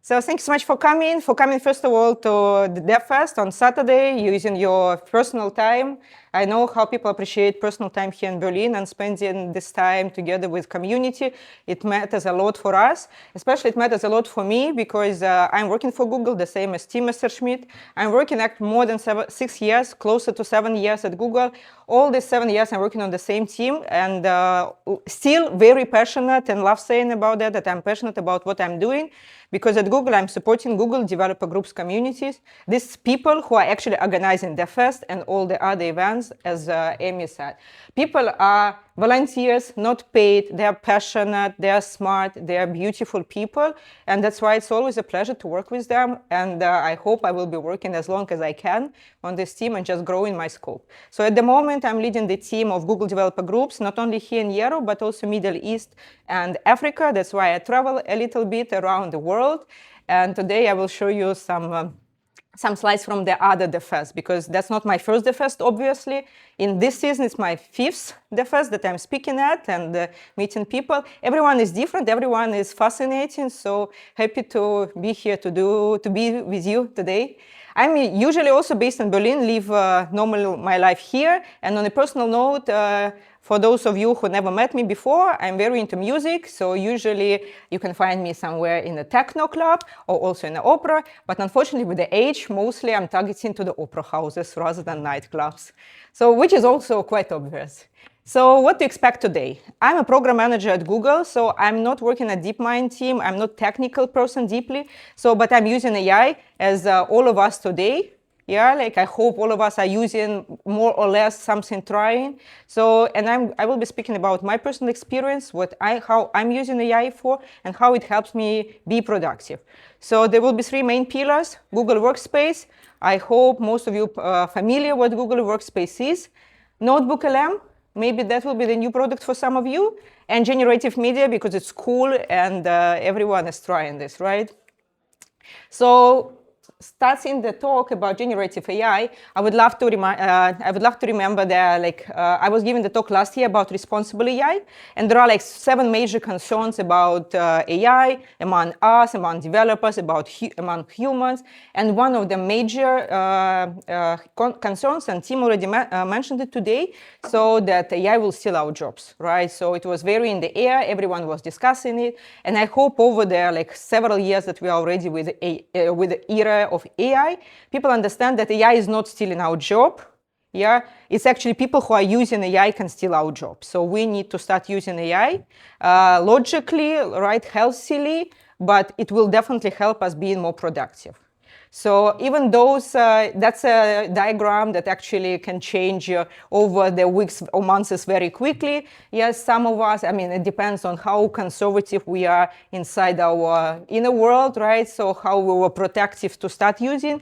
So thanks so much for coming first of all to the Dev Fest on Saturday, using your personal time. I know how people appreciate personal time here in Berlin, and spending this time together with community. It matters a lot for us. Especially it matters a lot for me because I'm working for Google, the same as Tim Messerschmidt. I'm working at more than 6 years, closer to 7 years at Google. All these 7 years I'm working on the same team, and still very passionate, and love saying about that I'm passionate about what I'm doing. Because at Google, I'm supporting Google developer groups communities. These people who are actually organizing the fest and all the other events, as Amy said. People are volunteers, not paid. They are passionate, they are smart, they are beautiful people. And that's why it's always a pleasure to work with them. And I hope I will be working as long as I can on this team and just growing my scope. So at the moment, I'm leading the team of Google developer groups, not only here in Europe, but also Middle East and Africa. That's why I travel a little bit around the world. And today I will show you some slides from the other Dev Fest, because that's not my first Dev Fest, obviously. In this season, it's my 5th Dev Fest that I'm speaking at and meeting people. Everyone is different, everyone is fascinating, so happy to be here to be with you today. I'm usually also based in Berlin, live normally my life here, and on a personal note, for those of you who never met me before, I'm very into music, so usually you can find me somewhere in a techno club or also in an opera, but unfortunately with the age, mostly I'm targeting to the opera houses rather than nightclubs, so which is also quite obvious. So what to expect today? I'm a program manager at Google, so I'm not working at DeepMind team, I'm not technical person deeply, but I'm using AI as all of us today. Yeah, like I hope all of us are using more or less something trying. So, and I will be speaking about my personal experience, how I'm using AI for, and how it helps me be productive. So there will be 3 main pillars: Google Workspace. I hope most of you are familiar with Google Workspace is. NotebookLM, maybe that will be the new product for some of you. And generative media, because it's cool and everyone is trying this, right? So, starting the talk about generative AI, I would love to remember that I was giving the talk last year about responsible AI, and there are 7 major concerns about AI among us, among developers, among humans, and one of the major concerns, and Tim already mentioned it today, so that AI will steal our jobs, right? So it was very in the air, everyone was discussing it, and I hope over the several years that we are already with the era of AI, people understand that AI is not stealing our job. Yeah, it's actually people who are using AI can steal our job. So we need to start using AI logically, right, healthily, but it will definitely help us being more productive. So even those, that's a diagram that actually can change over the weeks or months very quickly. Yes, some of us, I mean, it depends on how conservative we are inside our inner world, right? So how we were protective to start using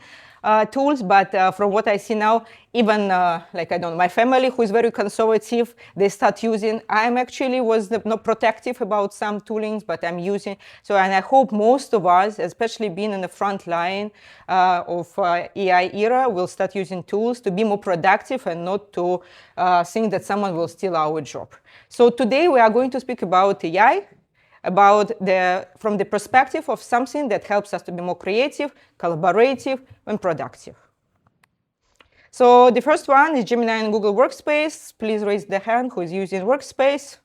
tools, but from what I see now, even I don't know, my family who is very conservative, they start using. I'm actually was not protective about some toolings, but I'm using. So, and I hope most of us, especially being in the front line of AI era, will start using tools to be more productive and not to think that someone will steal our job. So today we are going to speak about AI. From the perspective of something that helps us to be more creative, collaborative, and productive. So the first one is Gemini and Google Workspace. Please raise the hand who is using Workspace,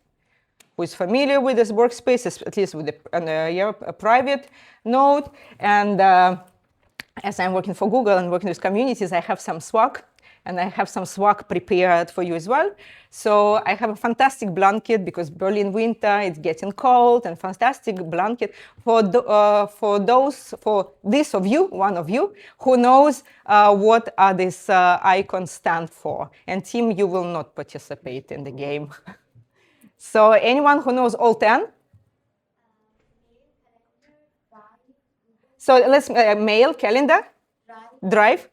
who is familiar with this Workspace, at least with a private node. And as I'm working for Google and working with communities, I have some swag. And I have some swag prepared for you as well. So I have a fantastic blanket because Berlin winter, it's getting cold, and fantastic blanket for this of you, one of you, who knows what are these icons stand for. And Tim, you will not participate in the game. So anyone who knows all 10? So let's mail, calendar, drive,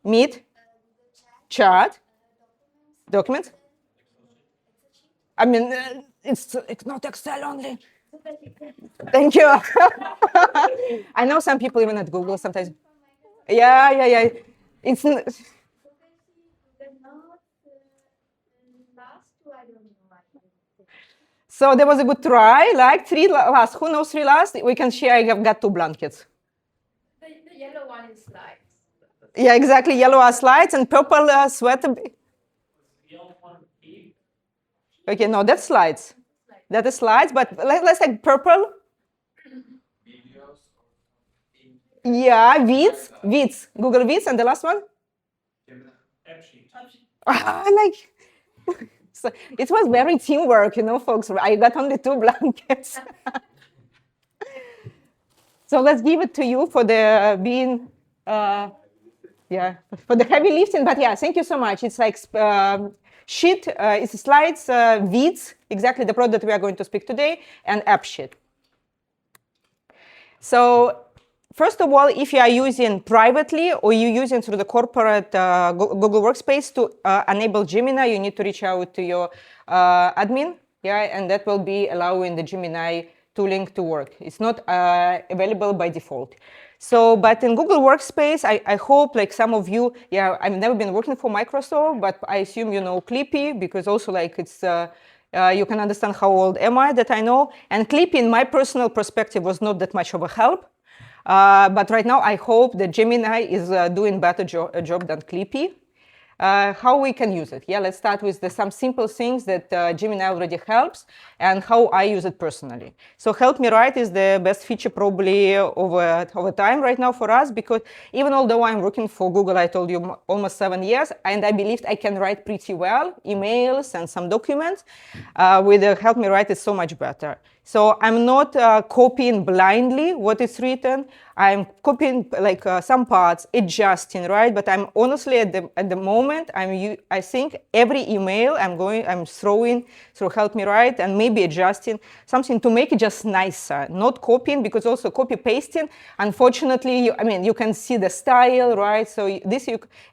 meet, chat, documents. I mean, it's not Excel only. Thank you. I know some people even at Google sometimes. Yeah. It's. So there was a good try, like 3 last. Who knows 3 last? We can share. I have got 2 blankets. The yellow one is slides. Yeah, exactly. Yellow are slides and purple sweater. Okay, no, that's slides. That is slides, but let's take purple. Yeah, Vids, Google Vids, and the last one? Like, so it was very teamwork, folks. I got only 2 blankets. So let's give it to you for the being, for the heavy lifting. But yeah, thank you so much. It's like sheet, it's slides, Vids, exactly the product we are going to speak today, and app sheet. So first of all, if you are using privately or you're using through the corporate Google Workspace to enable Gemini, you need to reach out to your admin, and that will be allowing the Gemini tooling to work. It's not available by default. So, but in Google Workspace, I hope like some of you, I've never been working for Microsoft, but I assume you know Clippy, because also like it's, you can understand how old am I that I know. And Clippy, in my personal perspective, was not that much of a help. But right now, I hope that Gemini is doing better job than Clippy. How we can use it? Let's start with some simple things that Gemini already helps and how I use it personally. So Help Me Write is the best feature probably over time right now for us, because even although I'm working for Google, I told you almost 7 years, and I believed I can write pretty well, emails and some documents. With Help Me Write, it's so much better. So I'm not copying blindly what is written. I'm copying like some parts, adjusting, right? But I'm honestly at the moment, I think every email I'm throwing through Help Me Write and maybe adjusting something to make it just nicer, not copying, because also copy pasting, unfortunately, you can see the style, right? So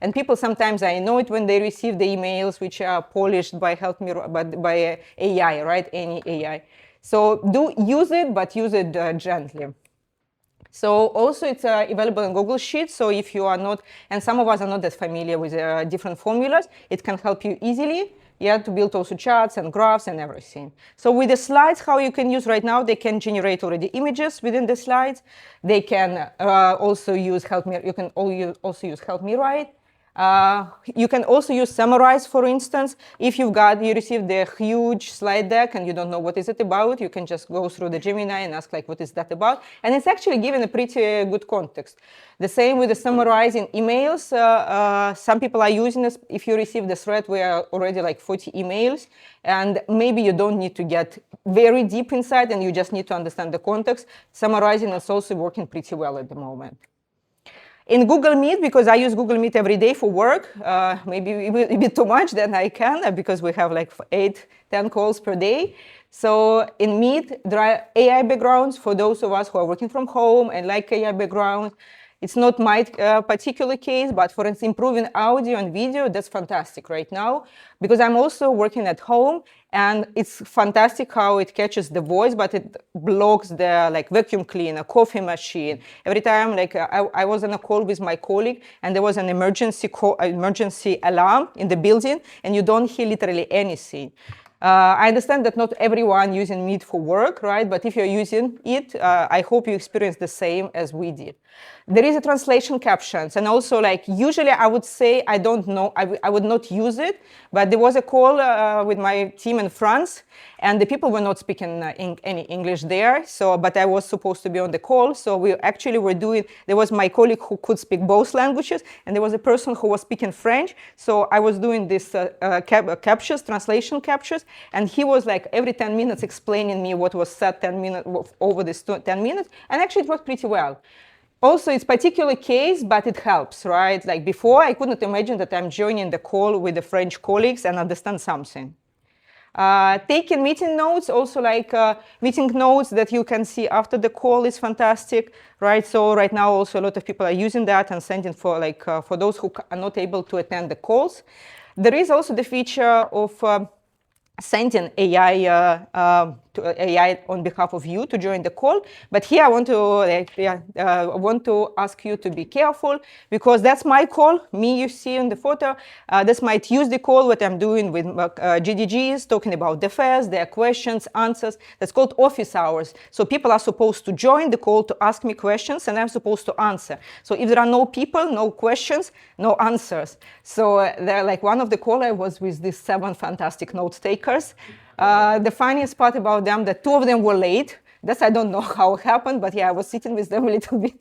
and people sometimes, I know it when they receive the emails which are polished by Help Me by AI, right? Any AI. So do use it, but use it gently. So also it's available in Google Sheets. So if you are not, and some of us are not that familiar with different formulas, it can help you easily, to build also charts and graphs and everything. So with the slides, how you can use right now, they can generate already images within the slides. They can also use Help Me. You can also use Help Me Write. You can also use Summarize, for instance. If you received a huge slide deck and you don't know what is it about, you can just go through the Gemini and ask like, what is that about? And it's actually given a pretty good context. The same with the summarizing emails. Some people are using this. If you receive the thread where already like 40 emails, and maybe you don't need to get very deep inside and you just need to understand the context, summarizing is also working pretty well at the moment. In Google Meet, because I use Google Meet every day for work, maybe a bit too much than I can, because we have like 8-10 calls per day. So in Meet, there are AI backgrounds for those of us who are working from home and like AI backgrounds. It's not my particular case, but for instance, improving audio and video, that's fantastic right now, because I'm also working at home, and it's fantastic how it catches the voice, but it blocks the like vacuum cleaner, coffee machine. Every time, like I was on a call with my colleague, and there was an emergency alarm in the building, and you don't hear literally anything. I understand that not everyone using Meet for work, right? But if you're using it, I hope you experience the same as we did. There is a translation captions, and also like usually I would say I don't know, I would not use it, but there was a call with my team in France, and the people were not speaking any English there. So, but I was supposed to be on the call, so we actually were doing. There was my colleague who could speak both languages, and there was a person who was speaking French. So I was doing this captures, translation captures, and he was like every 10 minutes explaining me what was said 10 minutes over this 10 minutes, and actually it worked pretty well. Also, it's particular case, but it helps, right? Like before, I couldn't imagine that I'm joining the call with the French colleagues and understand something. Taking meeting notes, also like meeting notes that you can see after the call is fantastic, right? So right now, also a lot of people are using that and sending for like for those who are not able to attend the calls. There is also the feature of sending AI AI on behalf of you to join the call. But here I want to ask you to be careful because that's my call, me you see in the photo. This might use the call, what I'm doing with GDGs, talking about the affairs, their questions, answers. That's called office hours. So people are supposed to join the call to ask me questions, and I'm supposed to answer. So if there are no people, no questions, no answers. So they're like one of the call I was with these 7 fantastic note takers. The funniest part about them, that 2 of them were late. That's, I don't know how it happened, but yeah, I was sitting with them a little bit.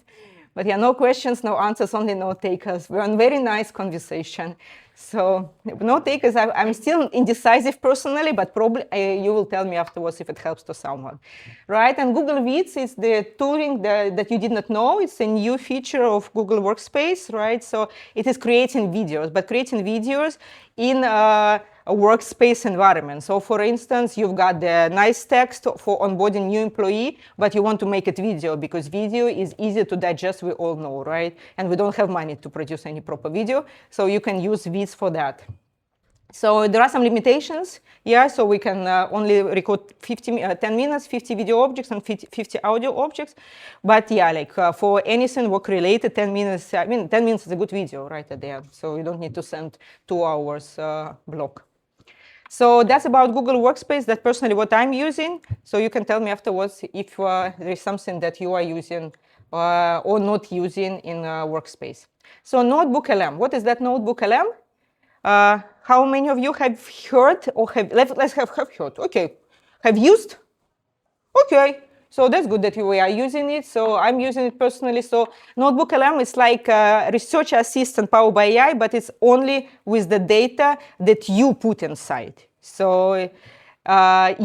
But yeah, no questions, no answers, only note takers. We're on very nice conversation. So note takers, I'm still indecisive personally, but probably you will tell me afterwards if it helps to someone, right? And Google Vids is the tooling that you did not know. It's a new feature of Google Workspace, right? So it is creating videos, but creating videos in a workspace environment. So for instance, you've got the nice text for onboarding new employee, but you want to make it video because video is easier to digest, we all know, right? And we don't have money to produce any proper video, so you can use Vids for that. So there are some limitations, yeah, so we can only record 10 minutes, 50 video objects and 50 audio objects. But yeah, like for anything work-related, 10 minutes, 10 minutes is a good video right at the end, so you don't need to send 2 hours block. So that's about Google Workspace. That's personally what I'm using. So you can tell me afterwards if there is something that you are using or not using in Workspace. So NotebookLM. What is that NotebookLM? How many of you have heard or let's have heard? Okay. Have used? Okay. So that's good that you are using it. So I'm using it personally. So NotebookLM is like a research assistant powered by AI, but it's only with the data that you put inside. So you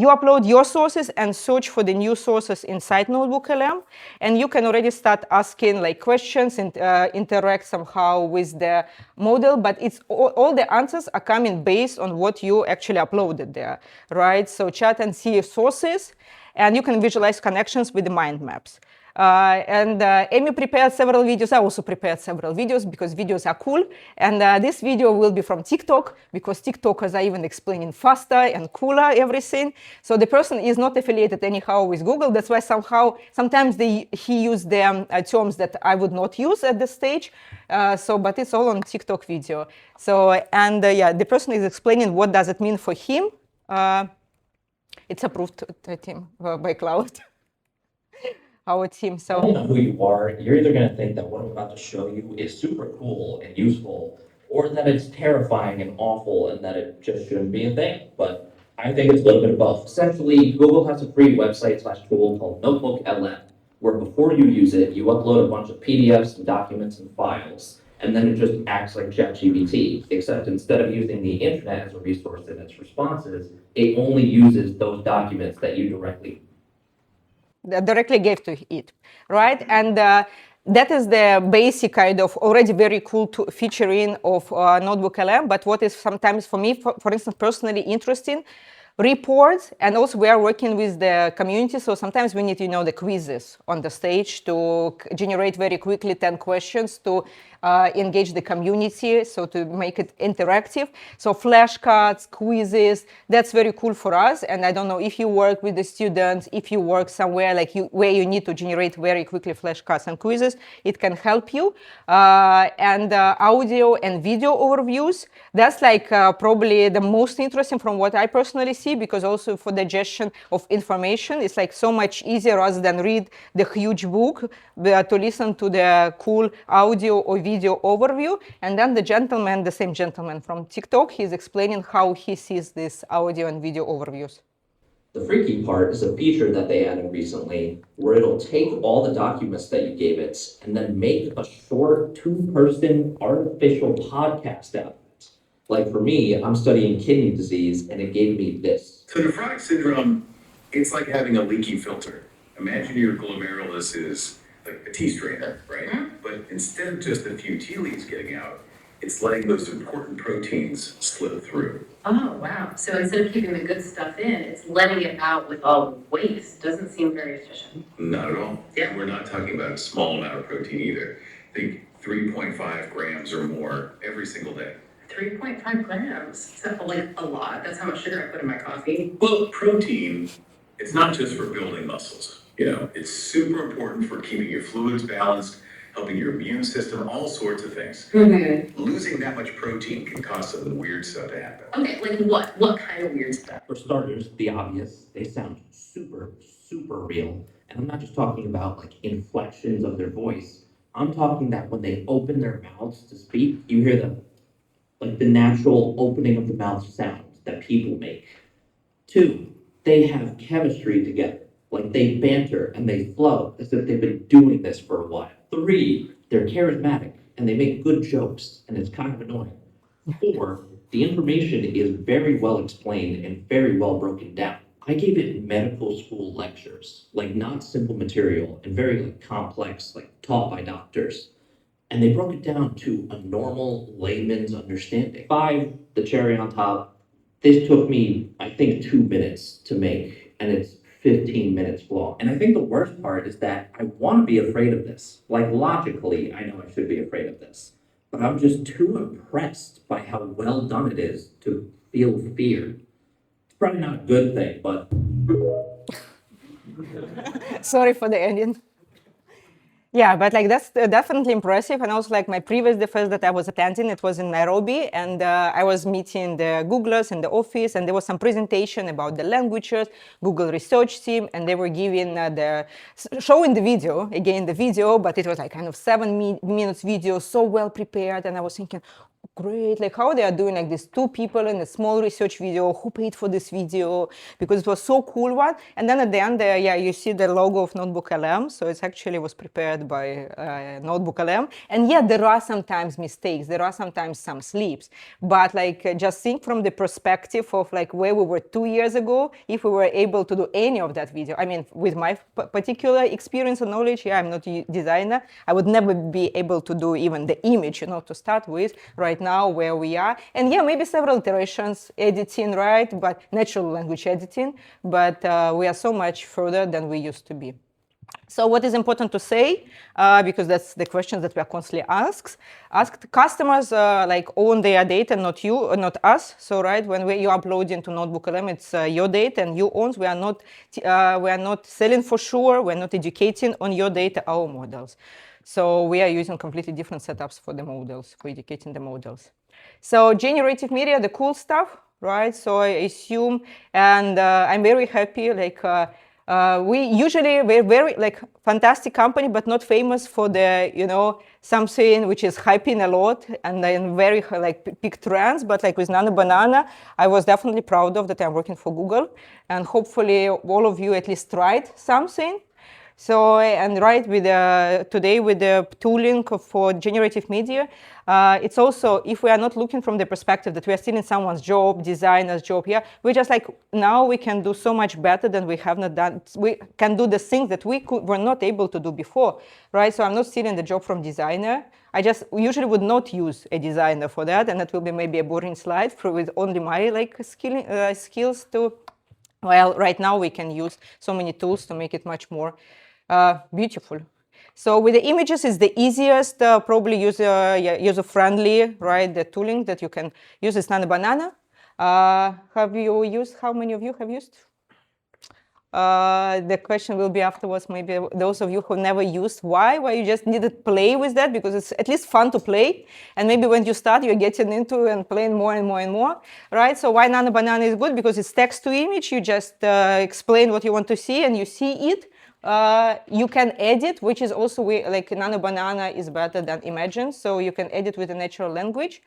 upload your sources and search for the new sources inside NotebookLM, and you can already start asking like questions and interact somehow with the model. But it's all the answers are coming based on what you actually uploaded there, right? So chat and see sources. And you can visualize connections with the mind maps. Amy prepared several videos. I also prepared several videos because videos are cool. And this video will be from TikTok because TikTokers are even explaining faster and cooler everything. So the person is not affiliated anyhow with Google. That's why sometimes he used the terms that I would not use at this stage. But it's all on TikTok video. So, yeah, the person is explaining what does it mean for him. It's approved team by Cloud, our team. So Depending on who you are, you're either going to think that what I'm about to show you is super cool and useful, or that it's terrifying and awful and that it just shouldn't be a thing. But I think it's a little bit of both. Essentially, Google has a free website/tool called NotebookLM, where before you use it, you upload a bunch of PDFs and documents and files, and then it just acts like ChatGPT, except instead of using the internet as a resource in its responses, it only uses those documents that you directly gave to it, right? And that is the basic kind of already very cool featuring of NotebookLM. But what is sometimes for me, for instance, personally interesting, reports, and also we are working with the community, so sometimes we need the quizzes on the stage to generate very quickly 10 questions to engage the community, so to make it interactive. So flashcards, quizzes, that's very cool for us. And I don't know if you work with the students, if you work somewhere like where you need to generate very quickly flashcards and quizzes, it can help you. Audio and video overviews, that's like probably the most interesting from what I personally see, because also for digestion of information, it's like so much easier rather than read the huge book to listen to the cool audio or video overview. And then the same gentleman from TikTok, he's explaining how he sees this audio and video overviews. The freaky part is a feature that they added recently where it'll take all the documents that you gave it and then make a short 2-person artificial podcast out of it. Like for me, I'm studying kidney disease and it gave me this. So nephrotic syndrome, it's like having a leaky filter. Imagine your glomerulus is like a tea strainer, right? Mm-hmm. But instead of just a few tea leaves getting out, it's letting those important proteins slip through. Oh, wow. So instead of keeping the good stuff in, it's letting it out with all the waste. Doesn't seem very efficient. Not at all. Yeah. And we're not talking about a small amount of protein either. Think 3.5 grams or more every single day. 3.5 grams. Is that like a lot? That's how much sugar I put in my coffee. Well, protein It's not just for building muscles, it's super important for keeping your fluids balanced, helping your immune system, all sorts of things. Losing that much protein can cause some weird stuff to happen. Okay, like what? What kind of weird stuff? For starters, the obvious, they sound super, super real. And I'm not just talking about like inflections of their voice. I'm talking that when they open their mouths to speak, you hear the natural opening of the mouth sound that people make. 2, they have chemistry together. Like they banter and they flow as if they've been doing this for a while. 3, they're charismatic and they make good jokes and it's kind of annoying. 4, the information is very well explained and very well broken down. I gave it medical school lectures, like not simple material and very like complex, like taught by doctors. And they broke it down to a normal layman's understanding. 5, the cherry on top. This took me, I think, 2 minutes to make, and it's 15 minutes long. And I think the worst part is that I want to be afraid of this. Like logically, I know I should be afraid of this, but I'm just too impressed by how well done it is to feel fear. It's probably not a good thing, but Sorry for the ending. Yeah, but like that's definitely impressive. And also like my previous defense that I was attending, it was in Nairobi, and I was meeting the Googlers in the office, and there was some presentation about the languages, Google research team, and they were giving showing the video, again the video, but it was like kind of 7 minutes video, so well prepared, and I was thinking, great, like how they are doing like these 2 people in a small research video, who paid for this video, because it was so cool one. And then at the end there, yeah, you see the logo of NotebookLM, so it actually was prepared by NotebookLM. And yeah, there are sometimes mistakes, there are sometimes some sleeps, but like just think from the perspective of like where we were 2 years ago, if we were able to do any of that video. I mean, with my particular experience and knowledge, yeah, I'm not a designer, I would never be able to do even the image, to start with, right now where we are. And yeah, maybe several iterations editing, right? But natural language editing, but we are so much further than we used to be. So what is important to say, because that's the questions that we are constantly asked. Customers like own their data, not you, not us. So right, when you upload into NotebookLM, it's your data and you own. We are not selling for sure. We're not educating on your data, our models. So we are using completely different setups for the models, for educating the models. So generative media, the cool stuff, right? So I assume, and I'm very happy, like we're very like fantastic company, but not famous for the, something which is hyping a lot and then very like big trends. But like with Nano Banana, I was definitely proud of that I'm working for Google, and hopefully all of you at least tried something. So, and right, with today with the tooling for generative media, it's also, if we are not looking from the perspective that we are still in someone's job, designer's job here, we just like, now we can do so much better than we have not done. We can do the things that we were not able to do before, right? So I'm not stealing the job from designer. I just usually would not use a designer for that, and that will be maybe a boring slide with only my like skills to, well, right now we can use so many tools to make it much more beautiful. So with the images, it's the easiest, probably user-friendly, right? The tooling that you can use is Nano Banana. Have you used? How many of you have used? The question will be afterwards. Maybe those of you who never used, why? Why you just need to play with that, because it's at least fun to play. And maybe when you start, you're getting into and playing more and more and more, right? So why Nano Banana is good? Because it's text to image. You just explain what you want to see, and you see it. You can edit, which is also like Nano Banana is better than Imagen, so you can edit with a natural language.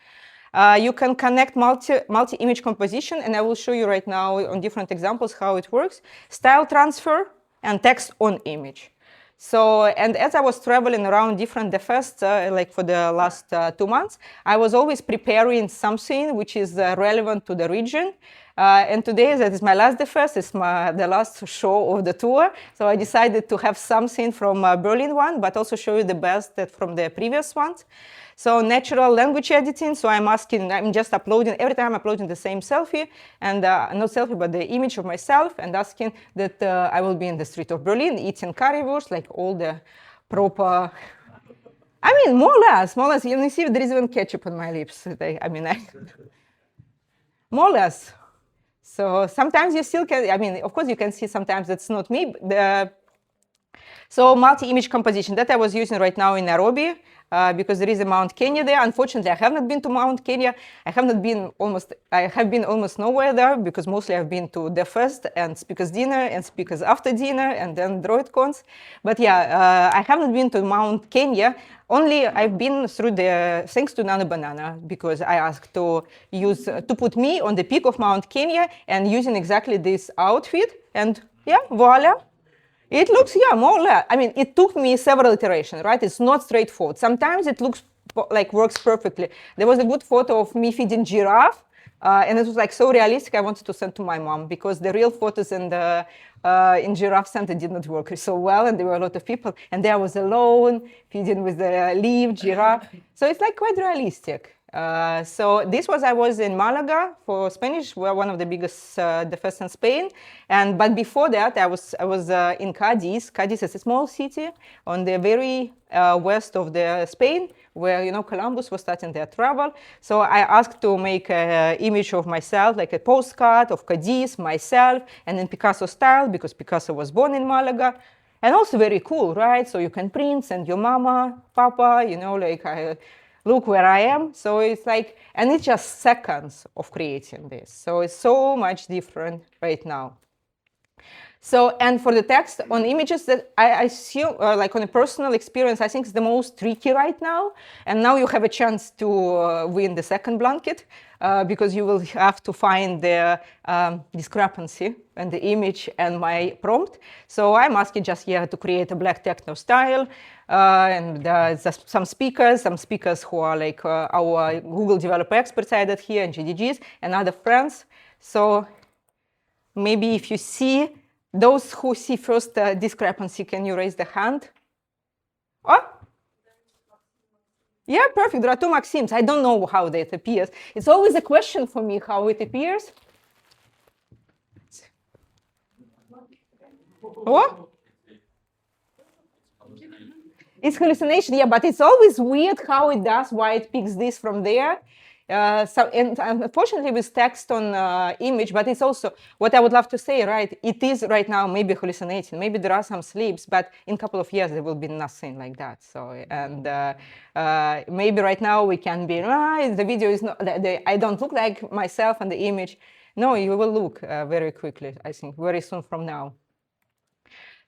You can connect multi-image composition, and I will show you right now on different examples how it works. Style transfer and text on image. So, and as I was traveling around different DevFests, like for the last 2 months, I was always preparing something which is relevant to the region. And today, that is my last DevFest, it's the last show of the tour. So I decided to have something from Berlin one, but also show you the best from the previous ones. So natural language editing, so I'm just uploading, every time I'm uploading the same selfie, and not selfie, but the image of myself, and asking that I will be in the street of Berlin, eating currywurst, like all the proper, I mean, more or less, you see there is even ketchup on my lips. More or less. So sometimes you still can, I mean, of course you can see sometimes that's not me. So multi-image composition that I was using right now in Nairobi because there is a Mount Kenya there. Unfortunately, I have not been to Mount Kenya. I have been almost nowhere there because mostly I've been to the first and speakers dinner and speakers after dinner and then DroidCons. But yeah, I haven't been to Mount Kenya. Only I've been through thanks to Nano Banana, because I asked to put me on the peak of Mount Kenya and using exactly this outfit, and yeah, voila. It looks, yeah, more or less. I mean, it took me several iterations, right? It's not straightforward. Sometimes it looks like works perfectly. There was a good photo of me feeding giraffe, and it was like so realistic. I wanted to send to my mom because the real photos in Giraffe Center did not work so well, and there were a lot of people, and there I was alone feeding with the leaf giraffe. So it's like quite realistic. So I was in Malaga for Spanish. We're one of the biggest defense in Spain. But before that, I was in Cadiz. Cadiz is a small city on the very west of Spain, where Columbus was starting their travel. So I asked to make an image of myself, like a postcard of Cadiz, myself, and in Picasso style, because Picasso was born in Malaga. And also very cool, right? So you can print, send your mama, papa, look where I am. So it's like, and it's just seconds of creating this. So it's so much different right now. So, and for the text on images, that I assume, like on a personal experience, I think it's the most tricky right now. And now you have a chance to win the second blanket because you will have to find the discrepancy and the image and my prompt. So I'm asking just here to create a black techno style. And some speakers who are like our Google developer experts added here and GDGs and other friends. So maybe if you see, those who see first discrepancy, can you raise the hand? Oh, yeah, perfect. There are two Maxims. I don't know how that appears. It's always a question for me how it appears. Oh? It's hallucination, yeah, but it's always weird how it does, why it picks this from there. And unfortunately with text on image, but it's also what I would love to say, right? It is right now maybe hallucinating, maybe there are some sleeps, but in a couple of years there will be nothing like that. So, and maybe right now we can be, the video is not, I don't look like myself on the image. No, you will look very quickly, I think, very soon from now.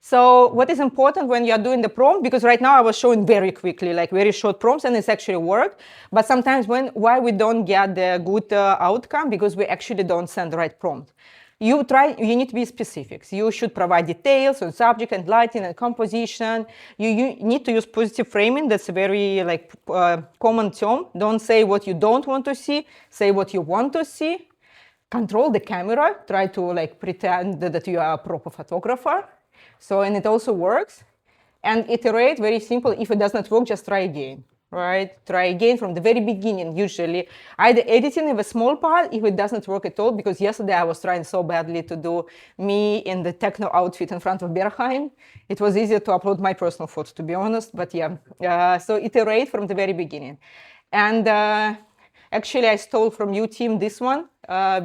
So what is important when you're doing the prompt, because right now I was showing very quickly, like very short prompts, and it's actually worked. But sometimes why we don't get the good outcome, because we actually don't send the right prompt. You need to be specific. You should provide details on subject and lighting and composition. You need to use positive framing. That's a very common term. Don't say what you don't want to see. Say what you want to see. Control the camera. Try to pretend that you are a proper photographer. So, and it also works. And iterate, very simple. If it does not work, just try again, right? Try again from the very beginning, usually. Either editing of a small part if it doesn't work at all, because yesterday I was trying so badly to do me in the techno outfit in front of Berghain. It was easier to upload my personal photo, to be honest, but yeah. So iterate from the very beginning. And actually, I stole from you, Tim, this one,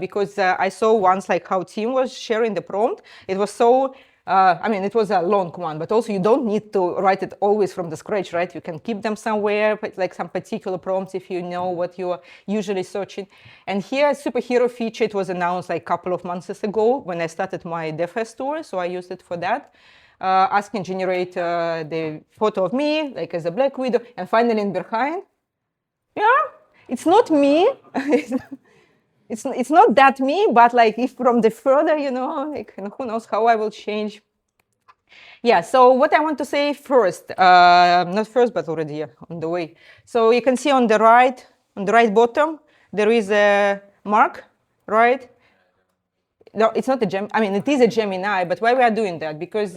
because I saw once how Tim was sharing the prompt. It was so... it was a long one, but also you don't need to write it always from the scratch, right? You can keep them somewhere, like some particular prompts if you know what you are usually searching. And here, superhero feature, it was announced a couple of months ago when I started my DevFest tour, so I used it for that. Asking generate the photo of me, as a Black Widow, and finally in Berghain. Yeah, it's not me. It's not that me, but if from the further, who knows how I will change. Yeah, so what I want to say first, not first, but already on the way. So you can see on the right bottom, there is a mark, right? No, it's not a Gemini. It is a Gemini, but why we are doing that? Because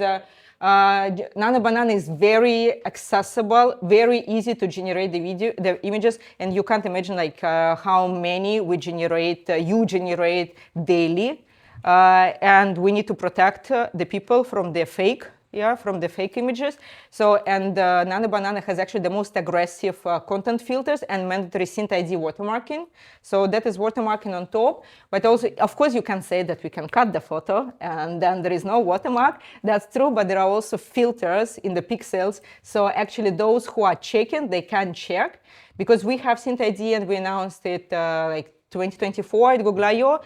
Nano Banana is very accessible, very easy to generate the images, and you can't imagine how many we generate, you generate daily, and we need to protect the people from the fake yeah, from the fake images. So, and Nano Banana has actually the most aggressive content filters and mandatory SynthID watermarking. So that is watermarking on top. But also, of course, you can say that we can cut the photo and then there is no watermark. That's true, but there are also filters in the pixels. So actually, those who are checking, they can check. Because we have SynthID and we announced it like 2024 at Google I/O.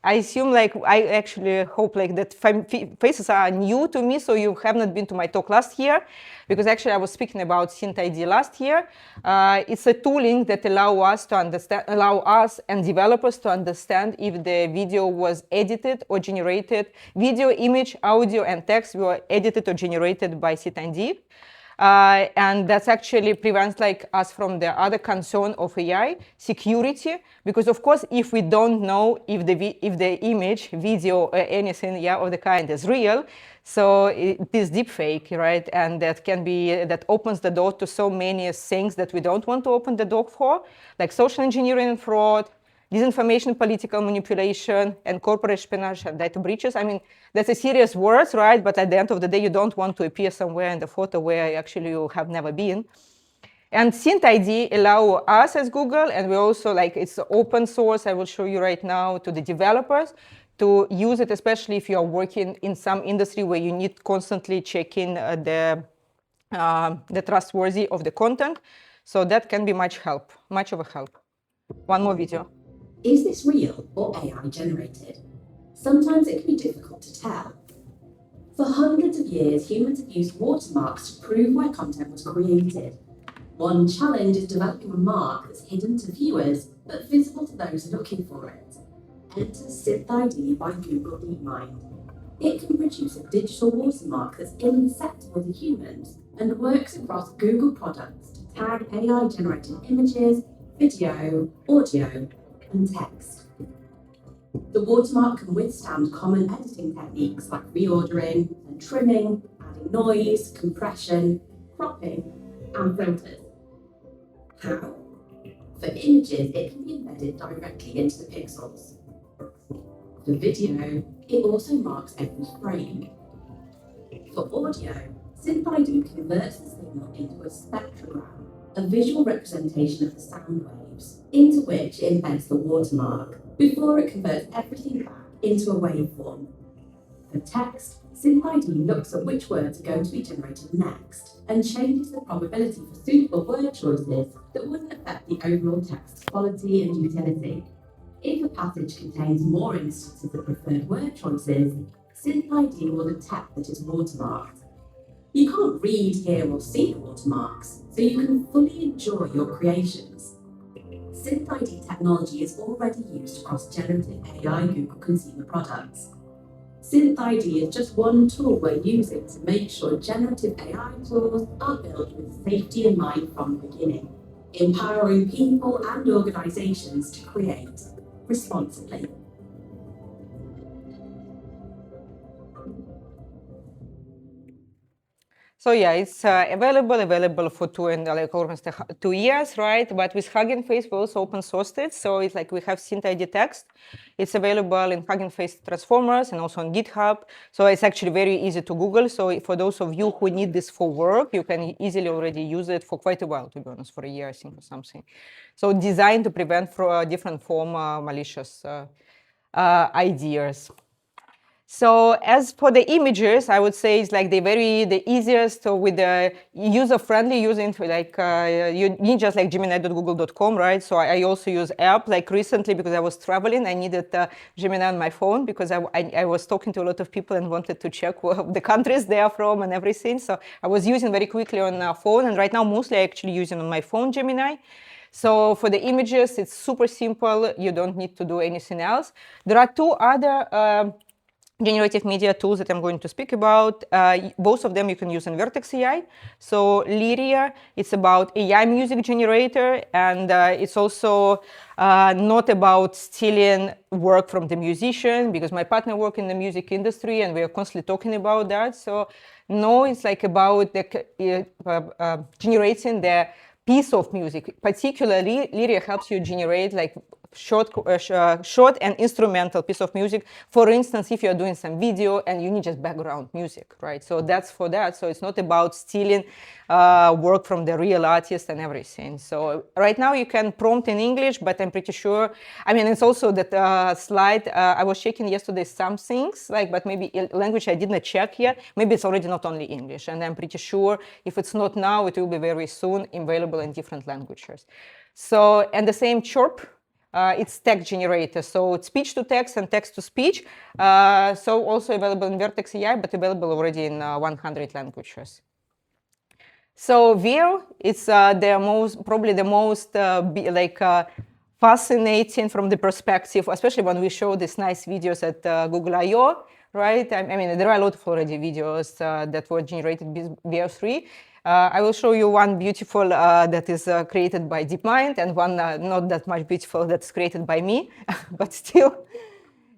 I assume, like, I actually hope like that faces are new to me, so you have not been to my talk last year, because actually I was speaking about SynthID last year. It's a tooling that allow us and developers to understand if the video was edited or generated, video, image, audio, and text were edited or generated by SynthID. And that actually prevents like us from the other concern of AI, security, because of course, if we don't know if the image, video, or anything of the kind is real, so it is deepfake, right? And that opens the door to so many things that we don't want to open the door for, like social engineering and fraud, disinformation, political manipulation, and corporate espionage and data breaches. I mean, that's a serious words, right? But at the end of the day, you don't want to appear somewhere in the photo where actually you have never been. And SynthID allow us as Google, and we also, like, it's open source, I will show you right now, to the developers to use it, especially if you are working in some industry where you need constantly checking the trustworthy of the content. So that can be much of a help. One more video. Is this real or AI generated? Sometimes it can be difficult to tell. For hundreds of years, humans have used watermarks to prove where content was created. One challenge is developing a mark that's hidden to viewers but visible to those looking for it. Enter SynthID by Google DeepMind. It can produce a digital watermark that's imperceptible to humans and works across Google products to tag AI-generated images, video, audio, and text. The watermark can withstand common editing techniques like reordering and trimming, adding noise, compression, cropping, and filters. How? For images, it can be embedded directly into the pixels. For video, it also marks every frame. For audio, SynthID converts the signal into a spectrogram, a visual representation of the sound waves, into which it embeds the watermark, before it converts everything back into a waveform. For text, SynthID looks at which words are going to be generated next, and changes the probability for suitable word choices that wouldn't affect the overall text's quality and utility. If a passage contains more instances of preferred word choices, SynthID will detect that it's watermarked. You can't read, hear, or see the watermarks, so you can fully enjoy your creations. SynthID technology is already used across generative AI Google consumer products. SynthID is just one tool we're using to make sure generative AI tools are built with safety in mind from the beginning, empowering people and organizations to create responsibly. So yeah, it's available for almost 2 years, right? But with Hugging Face, we also open sourced it. So it's like we have SynthID text. It's available in Hugging Face transformers and also on GitHub. So it's actually very easy to Google. So for those of you who need this for work, you can easily already use it for quite a while, to be honest, for a year, I think, or something. So designed to prevent from different form malicious ideas. So as for the images, I would say it's like the easiest with the user-friendly using, like you need just like gemini.google.com, right? So I also use app, like recently because I was traveling, I needed Gemini on my phone because I was talking to a lot of people and wanted to check the countries they are from and everything. So I was using very quickly on phone, and right now mostly I actually using on my phone Gemini. So for the images, it's super simple. You don't need to do anything else. There are two other generative media tools that I'm going to speak about. Both of them you can use in Vertex AI. So Lyria, it's about AI music generator, and it's also not about stealing work from the musician, because my partner works in the music industry and we are constantly talking about that. So no, it's like about the generating the piece of music. Particularly, Lyria helps you generate like short and instrumental piece of music. For instance, if you're doing some video and you need just background music, right? So that's for that. So it's not about stealing work from the real artist and everything. So right now you can prompt in English, but I'm pretty sure, I mean, it's also that slide, I was checking yesterday some things, like, but maybe language I didn't check yet. Maybe it's already not only English. And I'm pretty sure if it's not now, it will be very soon available in different languages. So, and the same chirp, it's text generator. So it's speech to text and text to speech. So also available in Vertex AI, but available already in 100 languages. So Veo, it's probably the most fascinating from the perspective, especially when we show these nice videos at Google I/O, right? I mean, there are a lot of already videos that were generated with Veo 3. I will show you one beautiful that is created by DeepMind, and one not that much beautiful that's created by me, but still.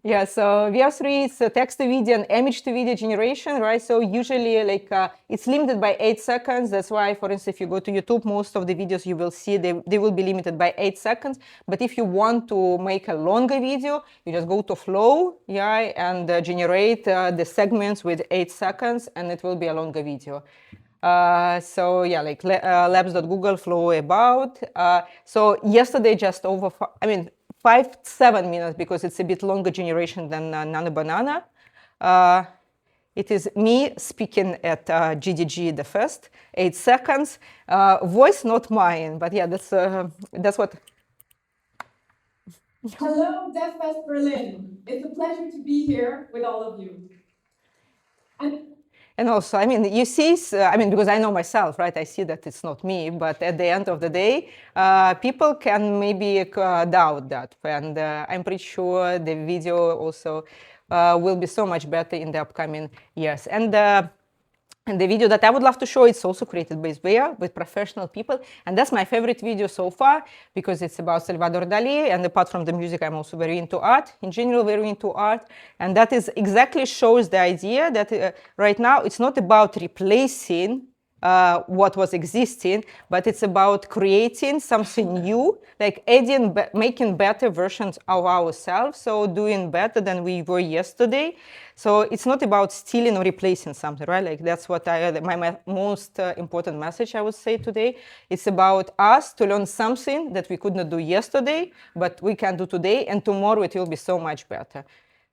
Yeah, so Veo 3 is text to video and image to video generation, right? So usually it's limited by 8 seconds. That's why, for instance, if you go to YouTube, most of the videos you will see, they will be limited by 8 seconds. But if you want to make a longer video, you just go to Flow, yeah, and generate the segments with 8 seconds, and it will be a longer video. So yeah, like labs.google flow about. So yesterday, just over, 5-7 minutes, because it's a bit longer generation than Nano Banana. It is me speaking at GDG the first, 8 seconds. Voice not mine, but yeah, that's what. Hello, DevFest Berlin. It's a pleasure to be here with all of you. And also, I mean, you see, because I know myself, right? I see that it's not me, but at the end of the day, people can maybe doubt that. And I'm pretty sure the video also will be so much better in the upcoming years. And the video that I would love to show, it's also created by Veo with professional people. And that's my favorite video so far, because it's about Salvador Dali. And apart from the music, I'm also very into art. In general, very into art. And that is exactly shows the idea that right now, it's not about replacing what was existing, but it's about creating something new, like making better versions of ourselves, so doing better than we were yesterday. So it's not about stealing or replacing something, right? Like that's what my most important message I would say today. It's about us to learn something that we could not do yesterday, but we can do today, and tomorrow it will be so much better.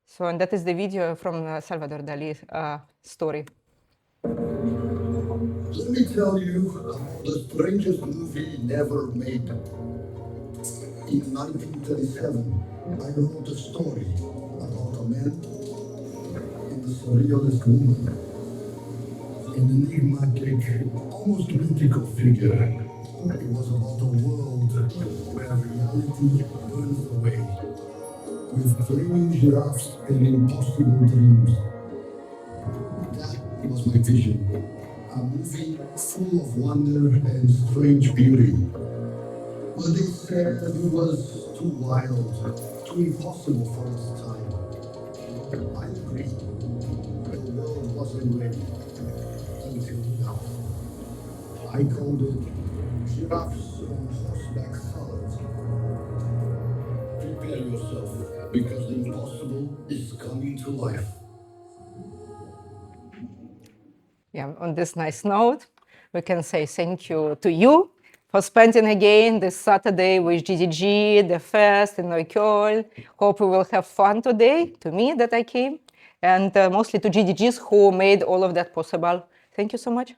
So, and that is the video from Salvador Dali's story. Let me tell you the strangest movie never made. In 1937, I wrote a story about a man and a surrealist woman, an enigmatic, almost mythical figure. It was about a world where reality burns away, with flaming giraffes and impossible dreams. That was my vision. A movie full of wonder and strange beauty. But they said that it was too wild, too impossible for its time. I agree. The world wasn't ready. Until now. I called it Giraffes on Horseback Salad. Prepare yourself, because the impossible is coming to life. Yeah, on this nice note, we can say thank you to you for spending again this Saturday with GDG, the fest in Neukölln. Hope we will have fun today, to me that I came, and mostly to GDGs who made all of that possible. Thank you so much.